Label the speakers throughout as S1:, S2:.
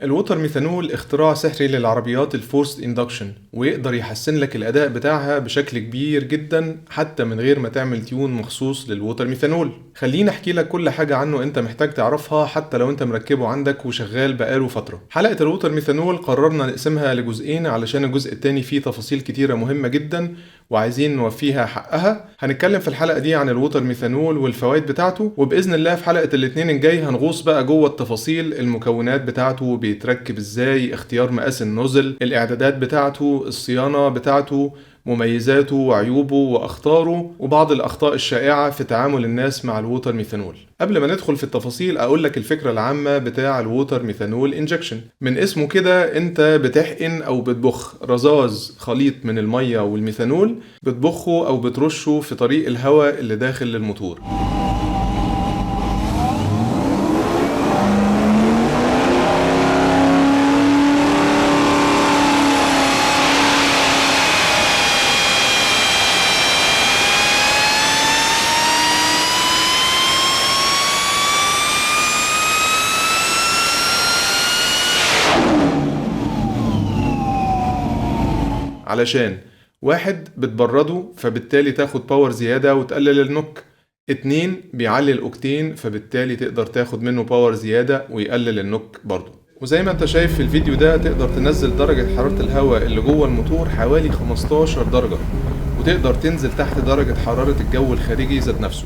S1: الووتر ميثانول اختراع سحري للعربيات الفورسد اندكشن، ويقدر يحسن لك الأداء بتاعها بشكل كبير جدا حتى من غير ما تعمل تيون مخصوص للووتر ميثانول. خليني احكي لك كل حاجة عنه انت محتاج تعرفها حتى لو انت مركبه عندك وشغال بقاله فترة. حلقة الووتر ميثانول قررنا نقسمها لجزئين علشان الجزء التاني فيه تفاصيل كتيرة مهمة جدا وعايزين نوفيها حقها. هنتكلم في الحلقة دي عن الووتر ميثانول والفوائد بتاعته، وبإذن الله في حلقة الاتنين الجاي هنغوص بقى جوه التفاصيل، المكونات بتاعته، بيتركب ازاي، اختيار مقاس النوزل، الاعدادات بتاعته، الصيانة بتاعته، مميزاته وعيوبه واخطاره، وبعض الاخطاء الشائعة في تعامل الناس مع الووتر ميثانول. قبل ما ندخل في التفاصيل اقول لك الفكرة العامة بتاع الووتر ميثانول انجكشن. من اسمه كده انت بتحقن او بتبخ رذاذ خليط من المية والميثانول، بتبخه او بترشه في طريق الهواء اللي داخل للموتور. علشان واحد بتبرده فبالتالي تاخد باور زيادة وتقلل النوك. اتنين بيعلي الاوكتين فبالتالي تقدر تاخد منه باور زيادة ويقلل النوك برضه. وزي ما انت شايف في الفيديو ده تقدر تنزل درجة حرارة الهواء اللي جوه الموتور حوالي 15 درجة، وتقدر تنزل تحت درجة حرارة الجو الخارجي ذات نفسه.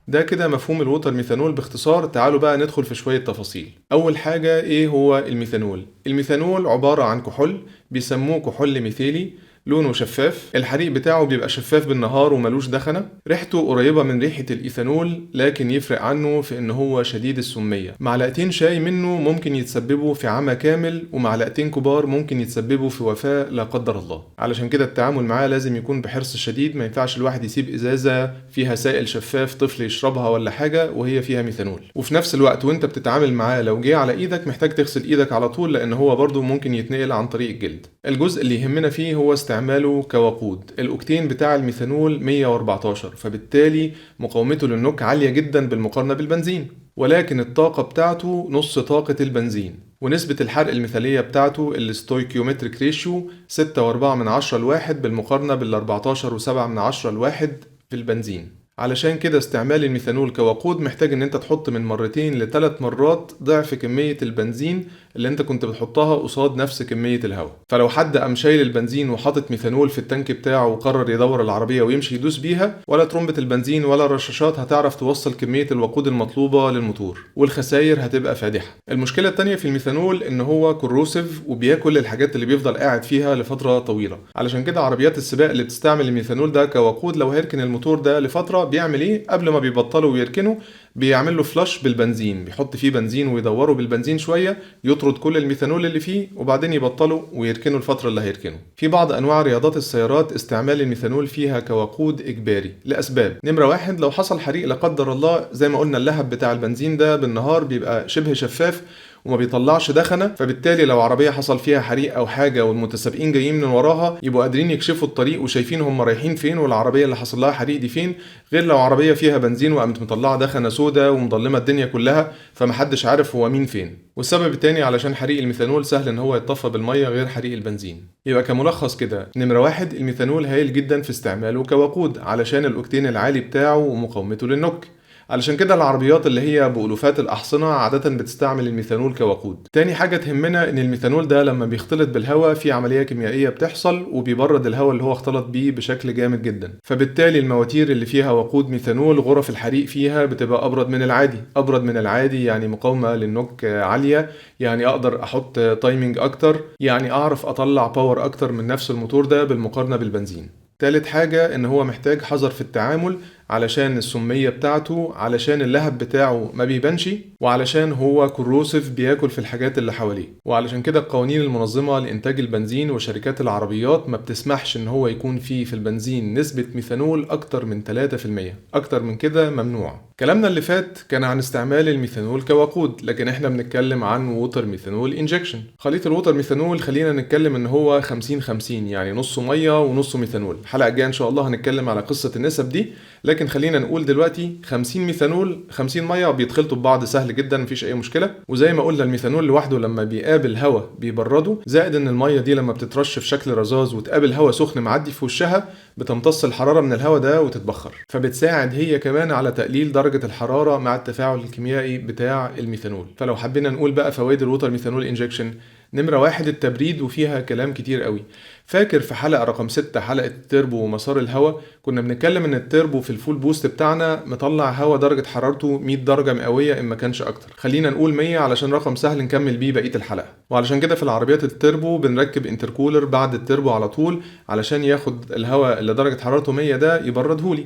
S1: ده كده مفهوم الووتر ميثانول باختصار. تعالوا بقى ندخل في شوية تفاصيل. أول حاجة إيه هو الميثانول؟ الميثانول عبارة عن كحول بيسموه كحول ميثيلي، لونه شفاف، الحريق بتاعه بيبقى شفاف بالنهار وملوش دخنة، ريحته قريبة من ريحة الإيثانول لكن يفرق عنه في إن هو شديد السمية. معلقتين شاي منه ممكن يتسببوا في عمى كامل، ومعلقتين كبار ممكن يتسببوا في وفاة لا قدر الله. علشان كده التعامل معاه لازم يكون بحرص شديد. ما ينفعش الواحد يسيب إزازة فيها سائل شفاف طفل يشربها ولا حاجة وهي فيها ميثانول. وفي نفس الوقت وانت بتتعامل معاه لو جه على ايدك محتاج تغسل ايدك على طول، لان هو برضو ممكن يتنقل عن طريق الجلد. الجزء اللي يهمنا فيه هو استعماله كوقود. الاوكتين بتاع الميثانول 114، فبالتالي مقاومته للنوك عالية جدا بالمقارنة بالبنزين، ولكن الطاقة بتاعته نص طاقة البنزين. ونسبة الحرق المثالية بتاعته الستويكيومتريك ريشيو 6.4 لواحد بالمقارنة بال14.7 لواحد في البنزين. علشان كده استعمال الميثانول كوقود محتاج ان انت تحط من 2 ل3 مرات ضعف كمية البنزين اللي انت كنت بتحطها قصاد نفس كمية الهواء. فلو حد قام شايل البنزين وحاطط ميثانول في التانك بتاعه وقرر يدور العربية ويمشي يدوس بيها، ولا ترمبة البنزين ولا الرشاشات هتعرف توصل كمية الوقود المطلوبة للموتور، والخسائر هتبقى فادحة. المشكلة التانية في الميثانول ان هو كروسيف وبياكل الحاجات اللي بيفضل قاعد فيها لفترة طويلة. علشان كده عربيات السباق اللي بتستعمل الميثانول ده كوقود لو هيركن الموتور ده لفترة بيعمل ايه؟ قبل ما بيبطلوا ويركنوا بيعمل له فلاش بالبنزين، بيحط فيه بنزين ويدوره بالبنزين شويه يطرد كل الميثانول اللي فيه، وبعدين يبطلوا ويركنوا الفتره اللي هيركنوا. في بعض انواع رياضات السيارات استعمال الميثانول فيها كوقود اجباري لاسباب. نمره واحد، لو حصل حريق لا قدر الله، زي ما قلنا اللهب بتاع البنزين ده بالنهار بيبقى شبه شفاف وما بيطلعش دخنه، فبالتالي لو عربيه حصل فيها حريق او حاجه والمتسابقين جايين من وراها يبقوا قادرين يكشفوا الطريق وشايفين هم رايحين فين والعربيه اللي حصل لها حريق دي فين، غير لو عربيه فيها بنزين وقامت مطلعه دخنه سودا ومضلمه الدنيا كلها فمحدش عارف هو مين فين. والسبب التاني علشان حريق الميثانول سهل ان هو يتطفى بالميه غير حريق البنزين. يبقى كملخص كده، نمره واحد، الميثانول هايل جدا في استعماله كوقود علشان الاوكتين العالي بتاعه ومقاومته للنوك. علشان كده العربيات اللي هي بألوفات الأحصنة عادة بتستعمل الميثانول كوقود. تاني حاجة تهمنا إن الميثانول ده لما بيختلط بالهواء في عملية كيميائية بتحصل وبيبرد الهواء اللي هو اختلط بيه بشكل جامد جدا، فبالتالي المواتير اللي فيها وقود ميثانول غرف الحريق فيها بتبقى أبرد من العادي. أبرد من العادي يعني مقاومة للنوك عالية، يعني أقدر أحط تايمينج أكتر، يعني أعرف أطلع باور أكتر من نفس الموتور ده بالمقارنة بالبنزين. تالت حاجة إن هو محتاج حذر في التعامل علشان السمية بتاعته، علشان اللهب بتاعه ما بيبانش، وعلشان هو كروسيف بياكل في الحاجات اللي حواليه. وعلشان كده القوانين المنظمة لإنتاج البنزين وشركات العربيات ما بتسمحش إن هو يكون فيه في البنزين نسبة ميثانول أكتر من 3%. أكتر من كده ممنوع. كلامنا اللي فات كان عن استعمال الميثانول كوقود، لكن احنا بنتكلم عن ووتر ميثانول انجكشن. خليط الووتر ميثانول خلينا نتكلم ان هو 50-50، يعني نصه ميه ونصه ميثانول. الحلقه الجايه ان شاء الله هنتكلم على قصه النسب دي، ولكن خلينا نقول دلوقتي 50 ميثانول 50 ميه بيتخلطوا ببعض سهل جدا، مفيش اي مشكله. وزي ما قلنا الميثانول لوحده لما بيقابل هواء بيبرده، زائد ان الميه دي لما بتترش في شكل رذاذ وتقابل هواء سخن معدي في وشها بتمتص الحراره من الهواء ده وتتبخر، فبتساعد هي كمان على تقليل درجه الحراره مع التفاعل الكيميائي بتاع الميثانول. فلو حبينا نقول بقى فوائد الووتر ميثانول انجكشن، نمرة 1 التبريد، وفيها كلام كتير قوي. فاكر في حلقة رقم 6 حلقة التربو ومسار الهواء كنا بنتكلم ان التربو في الفول بوست بتاعنا مطلع هواء درجة حرارته 100 درجة مئوية ان ما كانش اكتر، خلينا نقول 100 علشان رقم سهل نكمل بيه بقية الحلقة. وعلشان كده في العربيات التربو بنركب انتركولر بعد التربو على طول علشان ياخد الهواء اللي درجة حرارته 100 ده يبردهولي.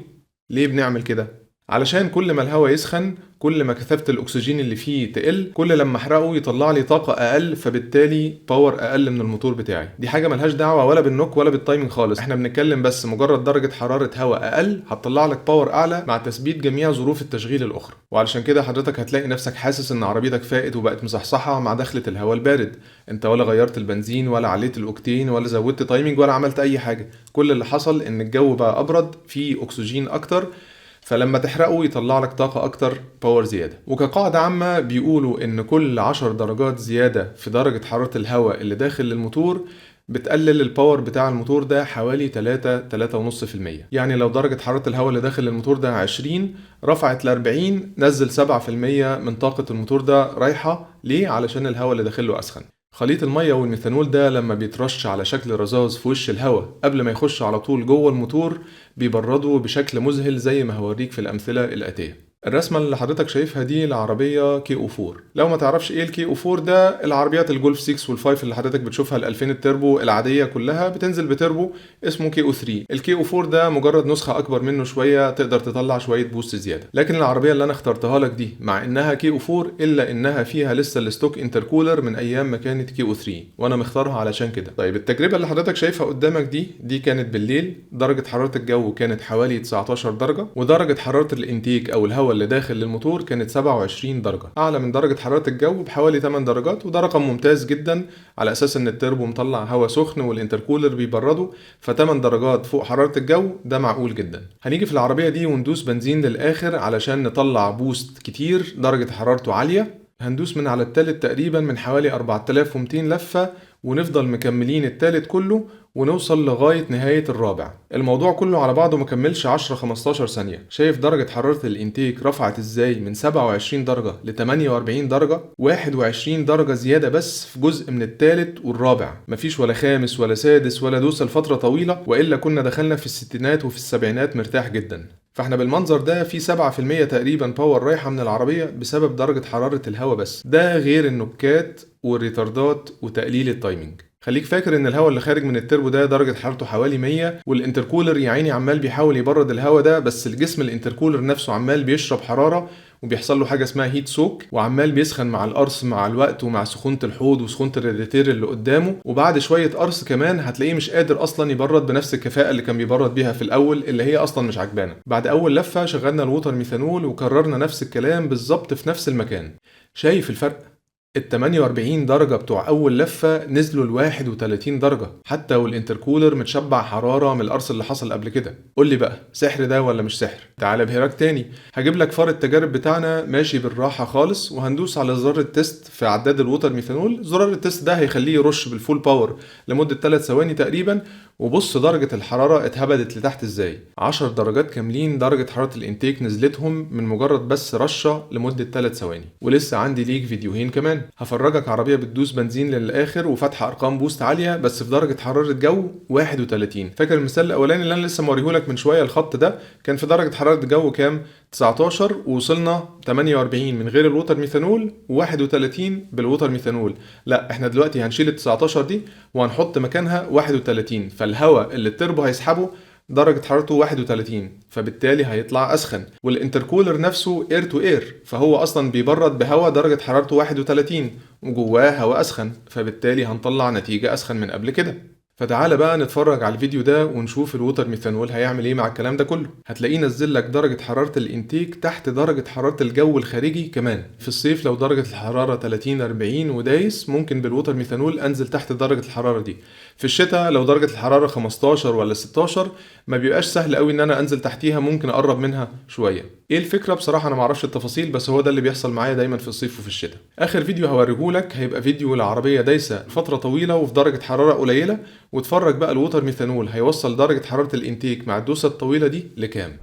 S1: ليه بنعمل كده؟ علشان كل ما الهواء يسخن كل ما كثافة الأكسجين اللي فيه تقل، كل لما أحرقه يطلع لي طاقة أقل، فبالتالي باور أقل من الموتور بتاعي. دي حاجة ملهاش دعوة ولا بالنوك ولا بالتايمنج خالص، احنا بنتكلم بس مجرد درجة حرارة هواء أقل هتطلع لك باور أعلى مع تثبيت جميع ظروف التشغيل الأخرى. وعلشان كده حضرتك هتلاقي نفسك حاسس إن عربيتك فائت وبقت مصحصحة مع دخلة الهواء البارد. انت ولا غيرت البنزين ولا عليت الأوكتين ولا زودت تايمنج ولا عملت أي حاجة، كل اللي حصل إن الجو بقى أبرد، فيه أكسجين أكتر، فلما تحرقه يطلع لك طاقة أكتر، باور زيادة. وكقاعدة عامة بيقولوا إن كل 10 درجات زيادة في درجة حرارة الهواء اللي داخل الموتور بتقلل الباور بتاع الموتور ده حوالي 3.5%. يعني لو درجة حرارة الهواء اللي داخل الموتور ده 20 رفعت ل 40 نزل 7% من طاقة الموتور ده رايحة ليه؟ علشان الهواء اللي داخله أسخن. خليط المية والميثانول ده لما بيترش على شكل رذاذ في وش الهواء قبل ما يخش على طول جوه الموتور بيبرده بشكل مذهل زي ما هوريك في الأمثلة الآتية. الرسمة اللي حضرتك شايفها دي العربية كي او 4. لو ما تعرفش ايه الكي او 4 ده، العربيات الجولف 6 وال5 اللي حضرتك بتشوفها ال2000 التربو العادية كلها بتنزل بتربو اسمه كي او 3. الكي او 4 ده مجرد نسخة أكبر منه شوية تقدر تطلع شوية بوست زيادة. لكن العربية اللي أنا اخترتها لك دي مع إنها كي او 4 إلا إنها فيها لسه الستوك انتركولر من أيام ما كانت كي او 3، وأنا مختارها علشان كده. طيب التجربة اللي حضرتك شايفها قدامك دي كانت بالليل، درجة حرارة الجو كانت حوالي 19 درجة، ودرجة حرارة الانتيك أو الهواء اللي داخل للموتور كانت 27 درجة، أعلى من درجة حرارة الجو بحوالي 8 درجات، وده رقم ممتاز جدا على أساس إن التربو مطلع هواء سخن والانتركولر بيبرده، ف8 درجات فوق حرارة الجو ده معقول جدا. هنيجي في العربية دي وندوس بنزين للآخر علشان نطلع بوست كتير درجة حرارته عالية. هندوس من على التالت تقريبا من حوالي 4200 لفة، ونفضل مكملين التالت كله ونوصل لغاية نهاية الرابع. الموضوع كله على بعضه مكملش 10-15 ثانية. شايف درجة حرارة الانتيك رفعت ازاي من 27 درجة ل 48 درجة؟ 21 درجة زيادة بس في جزء من التالت والرابع، مفيش ولا خامس ولا سادس ولا دوسة لفترة طويلة، وإلا كنا دخلنا في الستينات وفي السبعينات مرتاح جدا. فاحنا بالمنظر ده في 7% تقريبا باور رايحة من العربية بسبب درجة حرارة الهواء بس، ده غير النكات والريتاردات وتقليل التايمنج. خليك فاكر ان الهواء اللي خارج من التربو ده درجة حرارته حوالي 100، والانتركولر يا عيني عمال بيحاول يبرد الهواء ده، بس الجسم الانتركولر نفسه عمال بيشرب حرارة وبيحصل له حاجة اسمها هيت سوك، وعمال بيسخن مع القرص مع الوقت ومع سخونة الحوض وسخونة الراديتير اللي قدامه، وبعد شوية قرص كمان هتلاقيه مش قادر اصلا يبرد بنفس الكفاءة اللي كان بيبرد بيها في الاول، اللي هي اصلا مش عجبانه. بعد اول لفة شغلنا الووتر ميثانول وكررنا نفس الكلام بالظبط في نفس المكان. شايف الفرق؟ ال 48 درجة بتوع أول لفة نزلوا ل 31 درجة، حتى والانتركولر متشبع حرارة من القرص اللي حصل قبل كده. قول لي بقى سحر ده ولا مش سحر؟ تعالى بهراك تاني، هجيب لك فار التجارب بتاعنا ماشي بالراحة خالص، وهندوس على زرار التست في عداد الووتر ميثانول. زرار التست ده هيخليه يرش بالفول باور لمدة 3 ثواني تقريبا، وبص درجة الحرارة اتهبدت لتحت ازاي. 10 درجات كاملين درجة حرارة الانتيك نزلتهم من مجرد بس رشة لمدة 3 ثواني. ولسه عندي ليك فيديوهين كمان، هفرجك عربية بتدوس بنزين للآخر وفاتحة أرقام بوست عالية بس في درجة حرارة جو 31. فاكر المثال الأولاني اللي أنا لسه موريهولك من شوية؟ الخط ده كان في درجة حرارة جو كام؟ 19، ووصلنا 48 من غير الووتر ميثانول و31 بالووتر ميثانول. لا احنا دلوقتي هنشيل ال 19 دي وهنحط مكانها 31، فالهواء اللي التربو هيسحبه درجة حرارته 31، فبالتالي هيطلع أسخن، والانتركولر نفسه اير تو اير، فهو أصلا بيبرد بهواء درجة حرارته 31 وجواه هواء أسخن، فبالتالي هنطلع نتيجة أسخن من قبل كده. فتعالى بقى نتفرج على الفيديو ده ونشوف الووتر ميثانول هيعمل ايه مع الكلام ده كله. هتلاقيه نزل لك درجة حرارة الانتيك تحت درجة حرارة الجو الخارجي كمان. في الصيف لو درجة الحرارة 30 40 ودايس، ممكن بالووتر ميثانول انزل تحت درجة الحرارة دي. في الشتاء لو درجة الحرارة 15 ولا 16 ما بيبقاش سهل قوي ان انا انزل تحتيها، ممكن اقرب منها شوية. ايه الفكرة بصراحة انا معرفش التفاصيل، بس هو ده اللي بيحصل معايا دايما في الصيف وفي الشتاء. اخر فيديو هوريهولك هيبقى فيديو العربية دايسة فترة طويلة وفي درجة حرارة قليلة، واتفرج بقى الووتر ميثانول هيوصل درجة حرارة الانتيك مع الدوسة الطويلة دي لكام.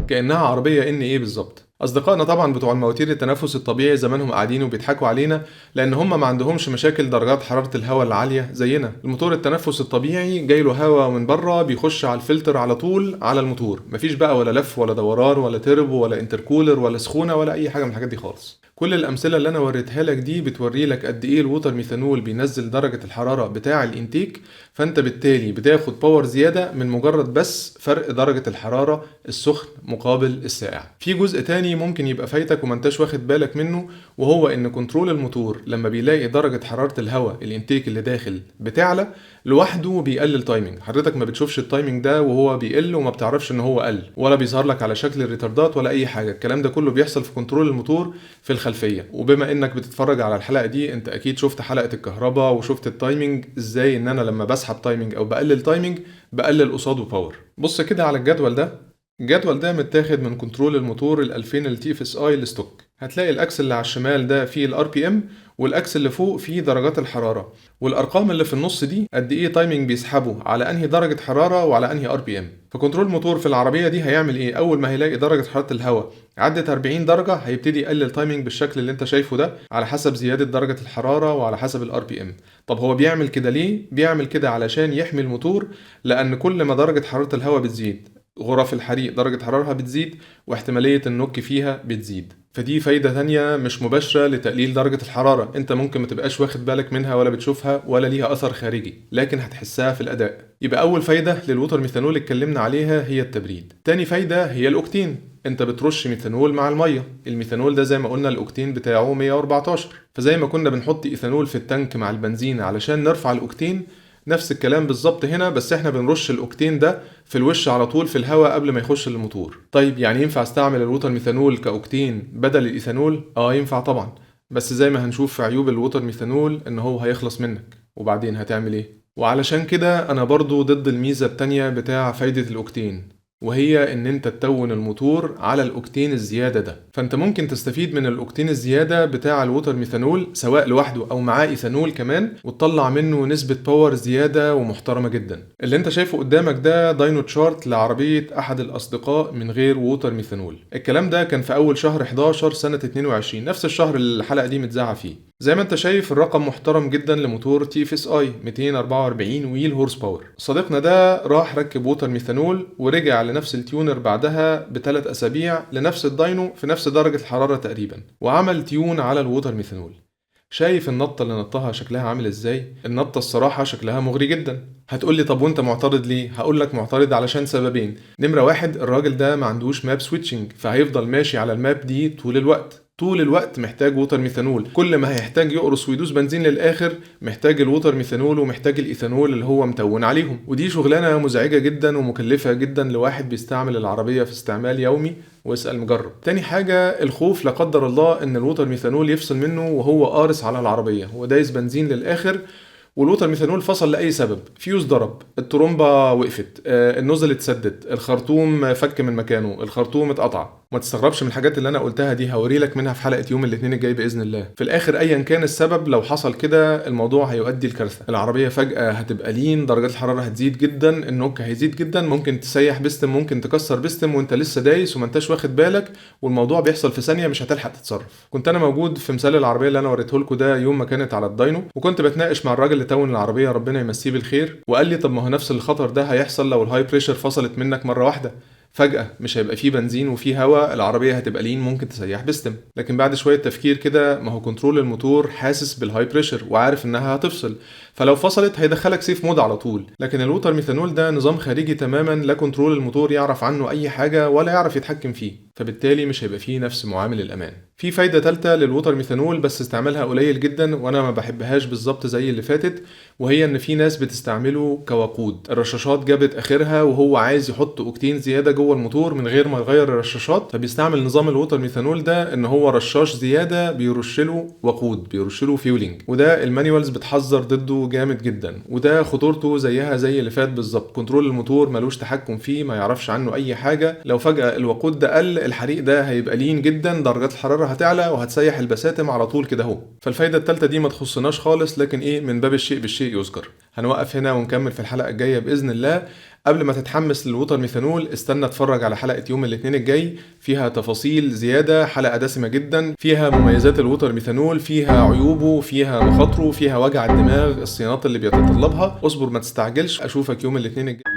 S1: كأنها عربية ايه بالظبط. اصدقائنا طبعا بتوع المواتير التنفس الطبيعي زمانهم قاعدين وبيضحكوا علينا، لان هم ما عندهمش مشاكل درجات حرارة الهواء العالية زينا. الموتور التنفس الطبيعي جاي له هواء من بره بيخش على الفلتر على طول على الموتور، مفيش بقى ولا لف ولا دوران ولا تربو ولا انتركولر ولا سخونة ولا اي حاجة من الحاجات دي خالص. كل الامثله اللي انا وريتها لك دي بتوري لك قد ايه الووتر ميثانول بينزل درجه الحراره بتاع الانتيك، فانت بالتالي بتاخد باور زياده من مجرد بس فرق درجه الحراره السخن مقابل الساقع. في جزء تاني ممكن يبقى فايتك وما انتش واخد بالك منه، وهو ان كنترول الموتور لما بيلاقي درجه حراره الهواء الانتيك اللي داخل بتعلى لوحده بيقلل تايمنج. حضرتك ما بتشوفش التايمنج ده وهو بيقل، وما بتعرفش ان هو قل، ولا بيظهر لك على شكل الريتاردات ولا اي حاجه. الكلام ده كله بيحصل في كنترول الموتور في الخلفيه. وبما انك بتتفرج على الحلقه دي، انت اكيد شفت حلقه الكهرباء وشفت التايمنج ازاي ان انا لما بسحب تايمنج او بقلل تايمنج بقلل قصاده باور. بص كده على الجدول ده. الجدول ده متاخد من كنترول الموتور ال 2000 ال تي اف اس اي الستوك. هتلاقي الاكس اللي على الشمال ده فيه الار بي ام، والاكس اللي فوق فيه درجات الحراره، والارقام اللي في النص دي قد ايه تايمنج بيسحبه على انهي درجه حراره وعلى انهي ار بي ام. فكنترول الموتور في العربيه دي هيعمل ايه؟ اول ما هيلاقي درجه حراره الهواء عدت 40 درجه هيبتدي يقلل تايمنج بالشكل اللي انت شايفه ده، على حسب زياده درجه الحراره وعلى حسب الار بي ام. طب هو بيعمل كده ليه؟ بيعمل كده علشان يحمي الموتور، لان كل ما درجه حراره الهواء بتزيد غرف الحريق درجة حرارها بتزيد، واحتمالية النوك فيها بتزيد. فدي فايدة تانية مش مباشرة لتقليل درجة الحرارة، انت ممكن ما تبقاش واخد بالك منها ولا بتشوفها ولا ليها اثر خارجي، لكن هتحسها في الاداء. يبقى اول فايدة للووتر ميثانول اتكلمنا عليها هي التبريد. تاني فايدة هي الاوكتين. انت بترش ميثانول مع المية. الميثانول ده زي ما قلنا الاوكتين بتاعه 114، فزي ما كنا بنحط ايثانول في التانك مع البنزين علشان نرفع الاوكتين، نفس الكلام بالظبط هنا، بس احنا بنرش الاوكتين ده في الوش على طول في الهواء قبل ما يخش الموتور. طيب يعني ينفع استعمل الووتر ميثانول كاوكتين بدل الايثانول؟ ينفع طبعا، بس زي ما هنشوف في عيوب الووتر ميثانول ان هو هيخلص منك، وبعدين هتعمل ايه؟ وعلشان كده انا برضو ضد الميزة التانية بتاع فايدة الاوكتين، وهي ان انت تتون الموتور على الاوكتين الزيادة ده. فانت ممكن تستفيد من الاوكتين الزيادة بتاع الووتر ميثانول سواء لوحده او معاه ايثانول كمان، وتطلع منه نسبة باور زيادة ومحترمة جدا. اللي انت شايفه قدامك ده داينو تشارت لعربية احد الاصدقاء من غير ووتر ميثانول. الكلام ده كان في اول شهر 11 سنة 22، نفس الشهر اللي الحلقة دي متذاعة فيه. زي ما انت شايف الرقم محترم جدا لموتور تي اف اس اي 244 ويل هورس باور. صديقنا ده راح ركب ووتر ميثانول ورجع لنفس التيونر بعدها ب3 اسابيع لنفس الداينو في نفس درجة الحرارة تقريبا، وعمل تيون على الووتر ميثانول. شايف النطة اللي نطها شكلها عامل ازاي؟ النطة الصراحة شكلها مغري جدا. هتقولي طب وانت معترض ليه؟ هقولك معترض علشان سببين. نمرة واحد، الراجل ده ما عندوش ماب سويتشنج، فهيفضل ماشي على الماب دي طول الوقت. طول الوقت محتاج ووتر ميثانول، كل ما هيحتاج يقرص ويدوس بنزين للاخر محتاج الووتر ميثانول ومحتاج الايثانول اللي هو متون عليهم. ودي شغلانه مزعجه جدا ومكلفه جدا لواحد بيستعمل العربيه في استعمال يومي، واسال مجرب. تاني حاجه، الخوف لا قدر الله ان الووتر ميثانول يفصل منه وهو قارص على العربيه، هو دايس بنزين للاخر والووتر ميثانول فصل لاي سبب، فيوز ضرب، الترومبه وقفت، النوزل اتسدد، الخرطوم فك من مكانه، الخرطوم اتقطع. ما تستغربش من الحاجات اللي انا قلتها دي، هوري لك منها في حلقه يوم الاثنين الجاي باذن الله. في الاخر ايا كان السبب، لو حصل كده الموضوع هيؤدي لكارثه. العربيه فجاه هتبقى لين، درجات الحراره هتزيد جدا، النوك هيزيد جدا، ممكن تسيح بستم، ممكن تكسر بستم وانت لسه دايس وما انتش واخد بالك، والموضوع بيحصل في ثانيه مش هتلحق تتصرف. كنت انا موجود في مثال العربيه اللي انا وريته لكم ده يوم ما كانت على الداينو، وكنت بتناقش مع الراجل اللي تون العربيه ربنا يمسيه بالخير، وقال لي طب ما هو نفس الخطر ده هيحصل لو الهاي بريشر فصلت منك مره واحده. فجأة مش هيبقى فيه بنزين وفيه هواء، العربية هتبقى لين، ممكن تسيح بستم. لكن بعد شوية تفكير كده، ما هو كنترول الموتور حاسس بالهاي بريشر وعارف انها هتفصل، فلو فصلت هيدخلك سيف مود على طول. لكن الووتر ميثانول ده نظام خارجي تماما، لا كنترول الموتور يعرف عنه اي حاجة ولا يعرف يتحكم فيه، فبالتالي مش هيبقى فيه نفس معامل الامان. في فايدة تالتة للووتر ميثانول بس استعمالها قليل جدا وانا ما بحبهاش بالظبط زي اللي فاتت، وهي ان في ناس بتستعمله كوقود. الرشاشات جابت اخرها وهو عايز يحط اوكتين زيادة جوه الموتور من غير ما يغير الرشاشات، فبيستعمل نظام الووتر ميثانول ده ان هو رشاش زيادة بيرشله وقود، بيرشله فيولينج، وده المانيوالز بتحذر ضده جامد جدا. وده خطورته زيها زي اللي فات بالظبط، كنترول الموتور ملوش تحكم فيه، ما يعرفش عنه اي حاجة. لو فجأة الوقود ده قل، الحريق ده هيبقى لين جدا، درجات الحرارة هتعلى وهتسيح البساتم على طول كده اهو. فالفايدة التالتة دي ما تخصناش خالص، لكن ايه، من باب الشيء بالشيء يذكر. هنوقف هنا ونكمل في الحلقة الجاية بإذن الله. قبل ما تتحمس للووتر ميثانول، استنى اتفرج على حلقة يوم الاثنين الجاي، فيها تفاصيل زيادة، حلقة دسمة جدا، فيها مميزات الووتر ميثانول، فيها عيوبه، فيها مخاطره، فيها وجع الدماغ، الصيانات اللي بيتطلبها. اصبر ما تستعجلش، اشوفك يوم الاثنين الجاي.